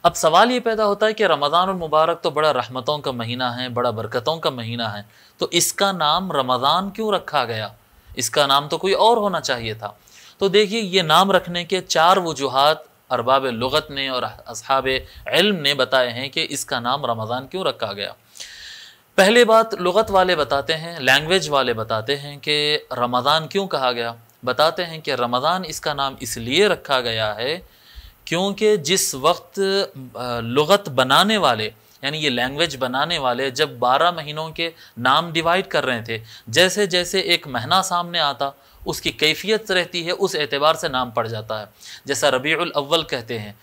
अब सवाल ये पैदा होता है कि रमज़ान और मुबारक तो बड़ा रहमतों का महीना है, बड़ा बरकतों का महीना है, तो इसका नाम रमज़ान क्यों रखा गया? इसका नाम तो कोई और होना चाहिए था। तो देखिए, ये नाम रखने के 4 वजूहात अरबाब लुगत ने और असहाब इल्म ने बताए हैं कि इसका नाम रमज़ान क्यों रखा गया। पहले बात लुगत वाले बताते हैं, लैंग्वेज वाले बताते हैं कि रमज़ान क्यों कहा गया। बताते हैं कि रमज़ान इसका नाम इसलिए रखा गया है क्योंकि जिस वक्त लुगत बनाने वाले, यानी ये लैंग्वेज बनाने वाले, जब 12 महीनों के नाम डिवाइड कर रहे थे, जैसे जैसे एक महीना सामने आता उसकी कैफियत रहती है, उस एतबार से नाम पड़ जाता है। जैसा रबीउल अव्वल कहते हैं,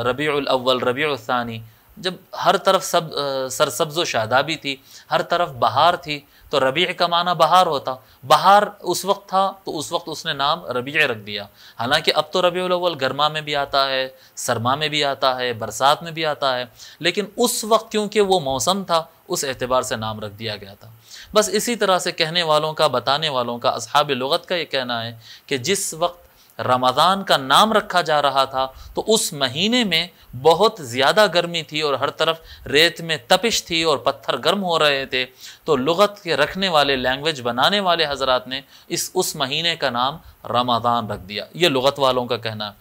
रबीउल अव्वल, रबीउल सानी, जब हर तरफ सब सरसब्ज़ व शादाबी थी, हर तरफ बहार थी, तो रबी का माना बहार होता। बहार उस वक्त था तो उस वक्त उसने नाम रबी रख दिया। हालांकि अब तो रबीउल अव्वल गर्मा में भी आता है, सरमा में भी आता है, बरसात में भी आता है, लेकिन उस वक्त क्योंकि वो मौसम था उस एतबार से नाम रख दिया गया था। बस इसी तरह से कहने वालों का, बताने वालों का, असहाब लुगत का ये कहना है कि जिस वक्त रमज़ान का नाम रखा जा रहा था तो उस महीने में बहुत ज़्यादा गर्मी थी और हर तरफ रेत में तपिश थी और पत्थर गर्म हो रहे थे, तो लुगत के रखने वाले, लैंग्वेज बनाने वाले हजरात ने उस महीने का नाम रमज़ान रख दिया। ये लुगत वालों का कहना है।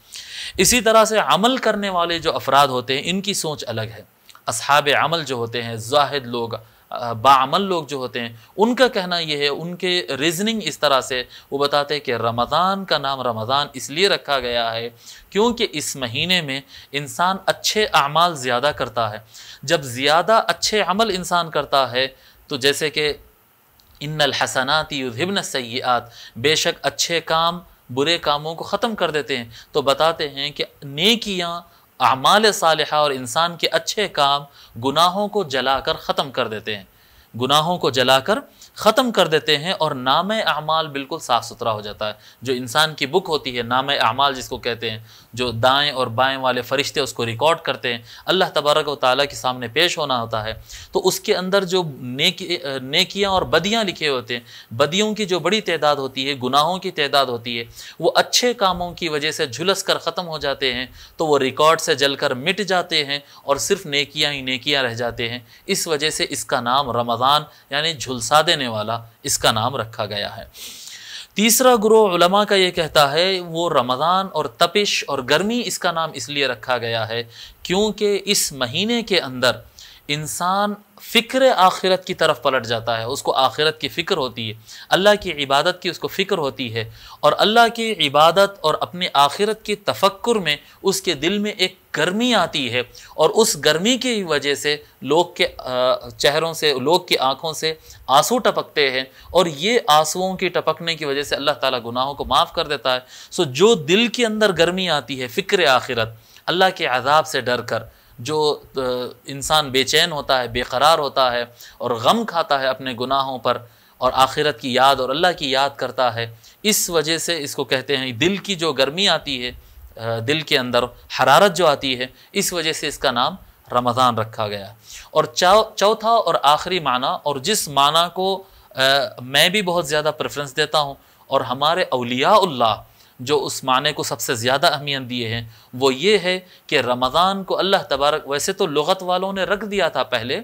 इसी तरह से अमल करने वाले जो अफराद होते हैं इनकी सोच अलग है। असहाब अमल जो होते हैं, जाहिद लोग, बाअमल लोग जो होते हैं, उनका कहना यह है, उनके रीजनिंग इस तरह से वो बताते हैं कि रमज़ान का नाम रमज़ान इसलिए रखा गया है क्योंकि इस महीने में इंसान अच्छे अमाल ज़्यादा करता है। जब ज़्यादा अच्छे अमल इंसान करता है तो जैसे कि इन्नल हसनाति युज़हिब्न सय्यिआत, बेशक अच्छे काम बुरे कामों को ख़त्म कर देते हैं। तो बताते हैं कि नेकियाँ, अमाल सालिहा और इंसान के अच्छे काम गुनाहों को जलाकर ख़त्म कर देते हैं, गुनाहों को जलाकर ख़त्म कर देते हैं और नाम अमाल बिल्कुल साफ़ सुथरा हो जाता है। जो इंसान की बुक होती है, नाम अमाल जिसको कहते हैं, जो दाएं और बाएं वाले फ़रिश्ते उसको रिकॉर्ड करते हैं, अल्लाह तबारक व तआला के सामने पेश होना होता है, तो उसके अंदर जो नेकियां और बदियां लिखे होते हैं, बदियों की जो बड़ी तादाद होती है, गुनाहों की तादाद होती है, वो अच्छे कामों की वजह से झुलस कर ख़त्म हो जाते हैं, तो वो रिकॉर्ड से जलकर मिट जाते हैं और सिर्फ नेकियां ही नेकियां रह जाते हैं। इस वजह से इसका नाम रमज़ान यानी झुलसा देने वाला इसका नाम रखा गया है। तीसरा ग्रोह उलमा का ये कहता है वो रमज़ान और तपिश और गर्मी इसका नाम इसलिए रखा गया है क्योंकि इस महीने के अंदर इंसान फ़िक्र आखिरत की तरफ पलट जाता है, उसको आखिरत की फ़िक्र होती है, अल्लाह की इबादत की उसको फ़िक्र होती है, और अल्लाह की इबादत और अपने आखिरत की तफक्कुर में उसके दिल में एक गर्मी आती है, और उस गर्मी की वजह से लोग के चेहरों से, लोग की आँखों से आंसू टपकते हैं, और ये आंसुओं की टपकने की वजह से अल्लाह ताला गुनाहों को माफ़ कर देता है। सो जो दिल के अंदर गर्मी आती है, फ़िक्र आखिरत, अल्लाह के अज़ाब से डर कर, जो इंसान बेचैन होता है, बेकरार होता है और गम खाता है अपने गुनाहों पर, और आखिरत की याद और अल्लाह की याद करता है, इस वजह से इसको कहते हैं दिल की जो गर्मी आती है, दिल के अंदर हरारत जो आती है, इस वजह से इसका नाम रमज़ान रखा गया। और चौथा और आखिरी माना, और जिस माना को मैं भी बहुत ज़्यादा प्रेफरेंस देता हूँ और हमारे औलियाउल्लाह जो उस माने को सबसे ज़्यादा अहमियत दिए हैं, वो ये है कि रमज़ान को अल्लाह तबारक, वैसे तो लुगत वालों ने रख दिया था पहले,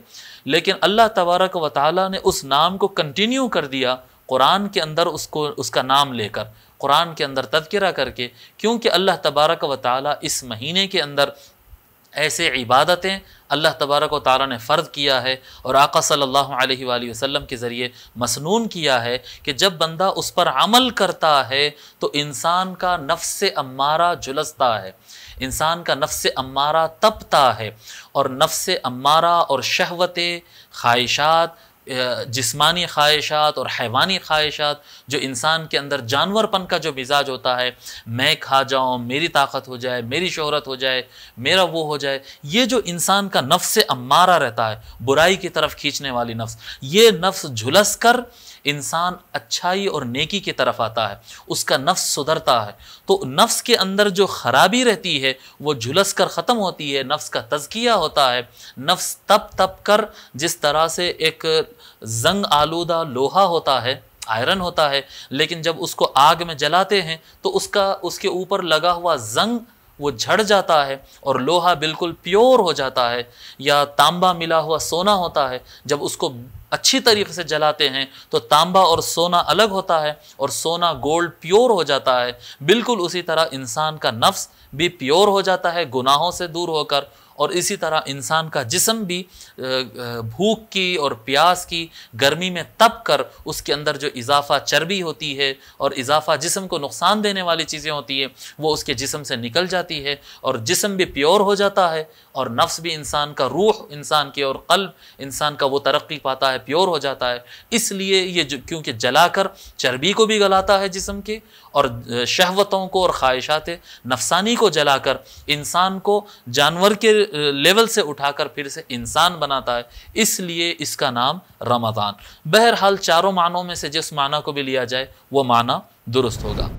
लेकिन अल्लाह तबारक व तआला ने उस नाम को कंटिन्यू कर दिया कुरान के अंदर, उसका नाम लेकर, कुरान के अंदर तज़किरा करके, क्योंकि अल्लाह तबारक व तआला इस महीने के अंदर ऐसे इबादतें अल्लाह तबारक व तआला ने फ़र्ज़ किया है और आका सल्लल्लाहु अलैहि वसल्लम के ज़रिए मसनून किया है कि जब बंदा उस पर अमल करता है तो इंसान का नफ्स अम्मारा झुलसता है, इंसान का नफ्स अम्मारा तपता है, और नफ्स अम्मारा और शहवतें, ख्वाहिशात, जिस्मानी ख्वाहिशात और हैवानी ख्वाहिशात, जो इंसान के अंदर जानवरपन का जो मिजाज होता है, मैं खा जाऊँ, मेरी ताकत हो जाए, मेरी शोहरत हो जाए, मेरा वो हो जाए, ये जो इंसान का नफ्स अम्मारा रहता है, बुराई की तरफ खींचने वाली नफ्स, ये नफ्स झुलस कर इंसान अच्छाई और नेकी की तरफ आता है, उसका नफ्स सुधरता है। तो नफ्स के अंदर जो ख़राबी रहती है वो झुलस कर ख़त्म होती है, नफ्स का तज़किया होता है। नफ्स तप तप कर, जिस तरह से एक जंग आलूदा लोहा होता है, आयरन होता है, लेकिन जब उसको आग में जलाते हैं तो उसके ऊपर लगा हुआ जंग वो झड़ जाता है और लोहा बिल्कुल प्योर हो जाता है, या तांबा मिला हुआ सोना होता है, जब उसको अच्छी तरीके से जलाते हैं तो तांबा और सोना अलग होता है और सोना गोल्ड प्योर हो जाता है। बिल्कुल उसी तरह इंसान का नफ्स भी प्योर हो जाता है गुनाहों से दूर होकर, और इसी तरह इंसान का जिस्म भी भूख की और प्यास की गर्मी में तप कर उसके अंदर जो इजाफा चर्बी होती है और इजाफा जिस्म को नुकसान देने वाली चीज़ें होती है वो उसके जिस्म से निकल जाती है और जिस्म भी प्योर हो जाता है, और नफ्स भी इंसान का, रूह इंसान की और कल्ब इंसान का वो तरक्की पाता है, प्योर हो जाता है। इसलिए ये क्योंकि जलाकर चर्बी को भी गलाता है जिस्म के, और शहवतों को और ख्वाहिशात नफसानी को जलाकर इंसान को जानवर के लेवल से उठाकर फिर से इंसान बनाता है, इसलिए इसका नाम रमज़ान। बहरहाल चारों मानों में से जिस माना को भी लिया जाए वो माना दुरुस्त होगा।